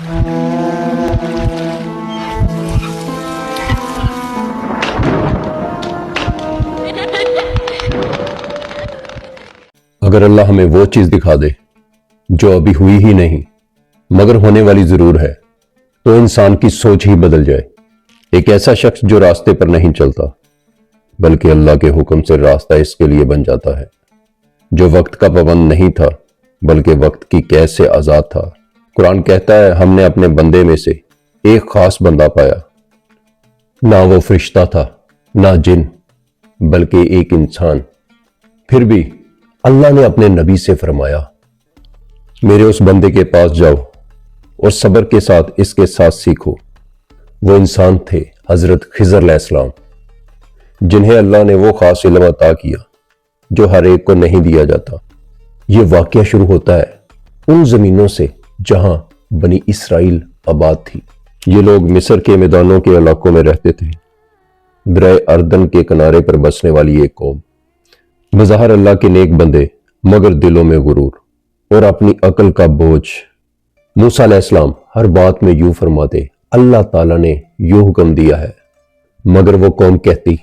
اگر اللہ ہمیں وہ چیز دکھا دے جو ابھی ہوئی ہی نہیں مگر ہونے والی ضرور ہے تو انسان کی سوچ ہی بدل جائے۔ ایک ایسا شخص جو راستے پر نہیں چلتا بلکہ اللہ کے حکم سے راستہ اس کے لیے بن جاتا ہے، جو وقت کا پابند نہیں تھا بلکہ وقت کی قید سے آزاد تھا۔ قرآن کہتا ہے ہم نے اپنے بندے میں سے ایک خاص بندہ پایا، نہ وہ فرشتہ تھا نہ جن بلکہ ایک انسان۔ پھر بھی اللہ نے اپنے نبی سے فرمایا میرے اس بندے کے پاس جاؤ اور صبر کے ساتھ اس کے ساتھ سیکھو۔ وہ انسان تھے حضرت خضر علیہ السلام، جنہیں اللہ نے وہ خاص علم عطا کیا جو ہر ایک کو نہیں دیا جاتا۔ یہ واقعہ شروع ہوتا ہے ان زمینوں سے جہاں بنی اسرائیل آباد تھی۔ یہ لوگ مصر کے میدانوں کے علاقوں میں رہتے تھے، دریا اردن کے کنارے پر بسنے والی ایک قوم، بظاہر اللہ کے نیک بندے مگر دلوں میں غرور اور اپنی عقل کا بوجھ۔ موسیٰ علیہ السلام ہر بات میں یوں فرماتے اللہ تعالیٰ نے یوں حکم دیا ہے، مگر وہ قوم کہتی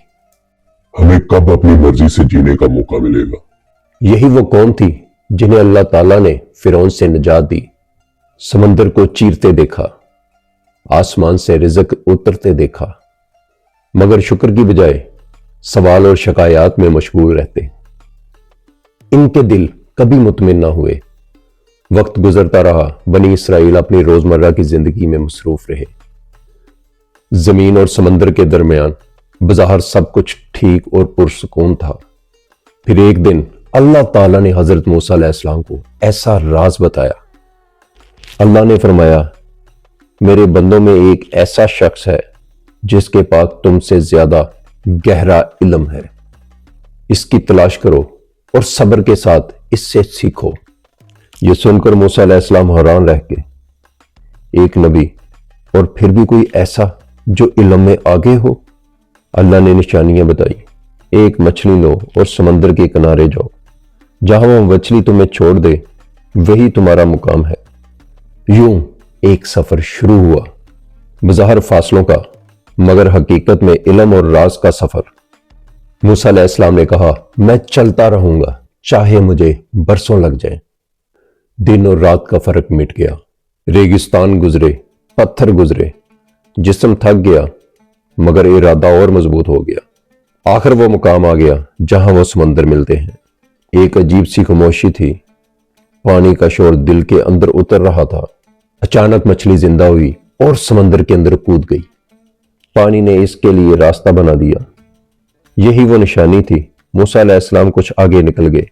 ہمیں کب اپنی مرضی سے جینے کا موقع ملے گا۔ یہی وہ قوم تھی جنہیں اللہ تعالیٰ نے فرعون سے نجات دی، سمندر کو چیرتے دیکھا، آسمان سے رزق اترتے دیکھا، مگر شکر کی بجائے سوال اور شکایات میں مشغول رہتے۔ ان کے دل کبھی مطمئن نہ ہوئے۔ وقت گزرتا رہا، بنی اسرائیل اپنی روزمرہ کی زندگی میں مصروف رہے۔ زمین اور سمندر کے درمیان بظاہر سب کچھ ٹھیک اور پرسکون تھا۔ پھر ایک دن اللہ تعالیٰ نے حضرت موسیٰ علیہ السلام کو ایسا راز بتایا۔ اللہ نے فرمایا میرے بندوں میں ایک ایسا شخص ہے جس کے پاس تم سے زیادہ گہرا علم ہے، اس کی تلاش کرو اور صبر کے ساتھ اس سے سیکھو۔ یہ سن کر موسیٰ علیہ السلام حیران رہ گئے۔ ایک نبی اور پھر بھی کوئی ایسا جو علم میں آگے ہو؟ اللہ نے نشانیاں بتائی، ایک مچھلی لو اور سمندر کے کنارے جاؤ، جہاں وہ مچھلی تمہیں چھوڑ دے وہی تمہارا مقام ہے۔ یوں ایک سفر شروع ہوا، بظاہر فاصلوں کا مگر حقیقت میں علم اور راز کا سفر۔ موسیٰ علیہ السلام نے کہا میں چلتا رہوں گا چاہے مجھے برسوں لگ جائیں۔ دن اور رات کا فرق مٹ گیا، ریگستان گزرے، پتھر گزرے، جسم تھک گیا مگر ارادہ اور مضبوط ہو گیا۔ آخر وہ مقام آ گیا جہاں وہ سمندر ملتے ہیں۔ ایک عجیب سی خاموشی تھی، پانی کا شور دل کے اندر اتر رہا تھا۔ اچانک مچھلی زندہ ہوئی اور سمندر کے اندر کود گئی۔ پانی نے اس کے لیے راستہ بنا دیا۔ یہی وہ نشانی تھی۔ موسیٰ علیہ السلام کچھ آگے نکل گئے،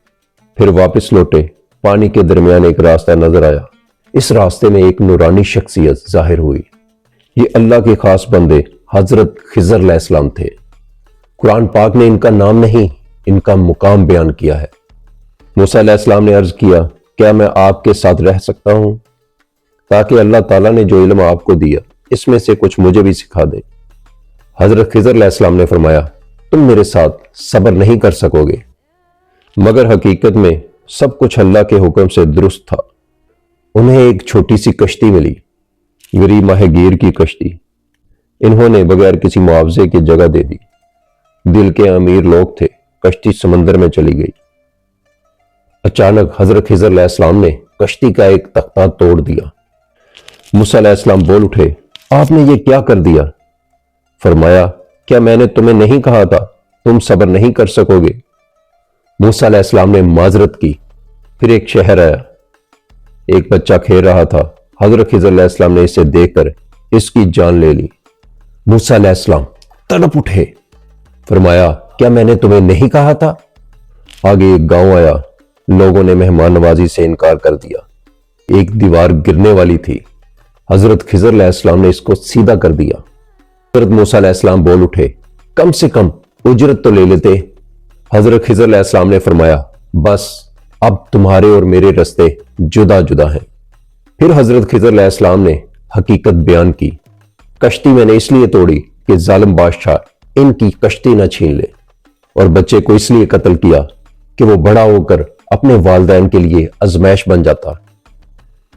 پھر واپس لوٹے۔ پانی کے درمیان ایک راستہ نظر آیا۔ اس راستے میں ایک نورانی شخصیت ظاہر ہوئی۔ یہ اللہ کے خاص بندے حضرت خضر علیہ السلام تھے۔ قرآن پاک نے ان کا نام نہیں، ان کا مقام بیان کیا ہے۔ موسیٰ علیہ السلام نے عرض کیا کیا میں آپ کے ساتھ رہ سکتا ہوں تاکہ اللہ تعالیٰ نے جو علم آپ کو دیا اس میں سے کچھ مجھے بھی سکھا دے؟ حضرت خضر علیہ السلام نے فرمایا تم میرے ساتھ صبر نہیں کر سکو گے، مگر حقیقت میں سب کچھ اللہ کے حکم سے درست تھا۔ انہیں ایک چھوٹی سی کشتی ملی، غریب ماہ گیر کی کشتی۔ انہوں نے بغیر کسی معاوضے کی جگہ دے دی۔ دل کے امیر لوگ تھے۔ کشتی سمندر میں چلی گئی۔ اچانک حضرت خضر علیہ السلام نے کشتی کا ایک تختہ توڑ دیا۔ موسیٰ علیہ السلام بول اٹھے آپ نے یہ کیا کر دیا؟ فرمایا کیا میں نے تمہیں نہیں کہا تھا تم صبر نہیں کر سکو گے؟ موسیٰ علیہ السلام نے معذرت کی۔ پھر ایک شہر آیا، ایک بچہ کھیل رہا تھا۔ حضرت خضر علیہ السلام نے اسے دیکھ کر اس کی جان لے لی۔ موسیٰ علیہ السلام تڑپ اٹھے، فرمایا کیا میں نے تمہیں نہیں کہا تھا؟ آگے ایک گاؤں آیا، لوگوں نے مہمان نوازی سے انکار کر دیا۔ ایک دیوار گرنے والی تھی، حضرت خضر علیہ السلام نے اس کو سیدھا کر دیا۔ حضرت موسیٰ علیہ السلام بول اٹھے کم سے کم اجرت تو لے لیتے۔ حضرت خضر علیہ السلام نے فرمایا بس اب تمہارے اور میرے راستے جدا جدا ہیں۔ پھر حضرت خضر علیہ السلام نے حقیقت بیان کی، کشتی میں نے اس لیے توڑی کہ ظالم بادشاہ ان کی کشتی نہ چھین لے، اور بچے کو اس لیے قتل کیا کہ وہ بڑا ہو کر اپنے والدین کے لیے آزمائش بن جاتا۔